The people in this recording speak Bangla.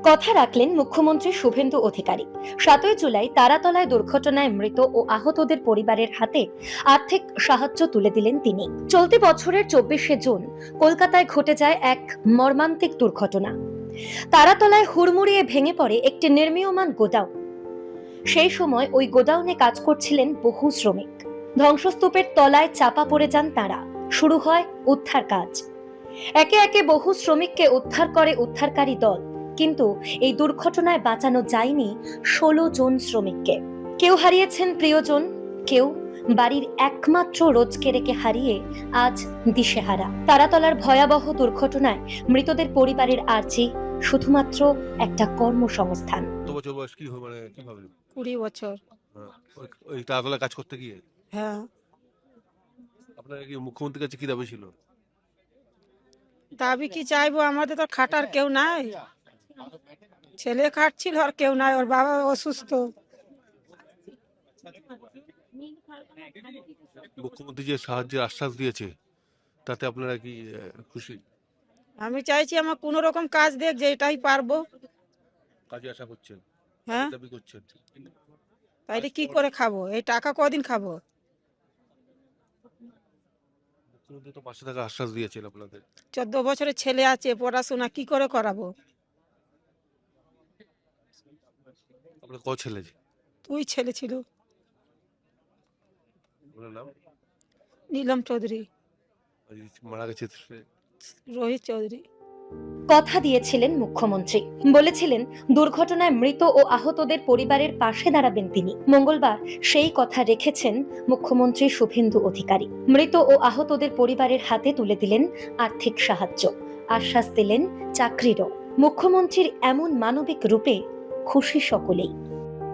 কথা রাখলেন মুখ্যমন্ত্রী শুভেন্দু অধিকারী। ৭ই জুলাই তারাতলায় দুর্ঘটনায় মৃত ও আহতদের পরিবারের হাতে আর্থিক সাহায্য তুলে দিলেন তিনি। চলতি বছরের ২৪শে জুন কলকাতায় ঘটে যায় এক মর্মান্তিক দুর্ঘটনা। তারাতলায় হুড়মুড়িয়ে ভেঙে পড়ে একটি নির্মীয়মান গোডাউন। সেই সময় ওই গোডাউনে কাজ করছিলেন বহু শ্রমিক। ধ্বংসস্তূপের তলায় চাপা পড়ে যান তারা। শুরু হয় উদ্ধার কাজ। একে একে বহু শ্রমিককে উদ্ধার করে উদ্ধারকারী দল, কিন্তু এই দুর্ঘটনায় বাঁচানো যায়নি ১৬ জন শ্রমিককে। কেউ হারিয়েছেন প্রিয়জন, কেউ বাড়ির একমাত্র রোজকেরেকে হারিয়ে আজ দিশেহারা। তারাতলার ভয়াবহ দুর্ঘটনায় মৃতদের পরিবারের আর্জি শুধুমাত্র একটা কর্মসংস্থান। কত বছর বয়স কি মানে কিভাবে 20 বছর। ওই তারাতলায় কাজ করতে গিয়ে হ্যাঁ, আপনার কি মুখ্যমন্ত্রীর কাছে কি দাবি ছিল? দাবি কি চাইবো, আমাদের তো খাটার কেউ নাই। ছেলে খাটছিল আর কেউ নাই, ওর বাবা অসুস্থ। মুখ্যমন্ত্রী যে সাহায্যের আশ্বাস দিয়েছে তাতে আপনারা কি খুশি? আমি চাইছি আমার কোনো রকম কাজ দেখ, যেটাই পারবো। কাজে আশা করছেন, হ্যাঁ, দাবি করছেন? তাইলে কি করে খাবো? এই টাকা কদিন খাবো? মুখ্যমন্ত্রী তো পাশে থাকার আশ্বাস দিয়েছেন আপনাদের। 14 বছরের ছেলে আছে, পড়াশোনা কি করে করাবো? আপনার ক ছেলে? তুই ছেলে ছিল। আপনার নাম? নীলম চৌধুরী। মারা গেছে রোহিত চৌধুরী। কথা দিয়েছিলেন মুখ্যমন্ত্রী, বলেছিলেন দুর্ঘটনায় মৃত ও আহতদের পরিবারের পাশে দাঁড়াবেন তিনি। মঙ্গলবার সেই কথা রেখেছেন মুখ্যমন্ত্রী শুভেন্দু অধিকারী। মৃত ও আহতদের পরিবারের হাতে তুলে দিলেন আর্থিক সাহায্য, আশ্বাস দিলেন চাকরিরও। মুখ্যমন্ত্রীর এমন মানবিক রূপে খুশি সকলেই।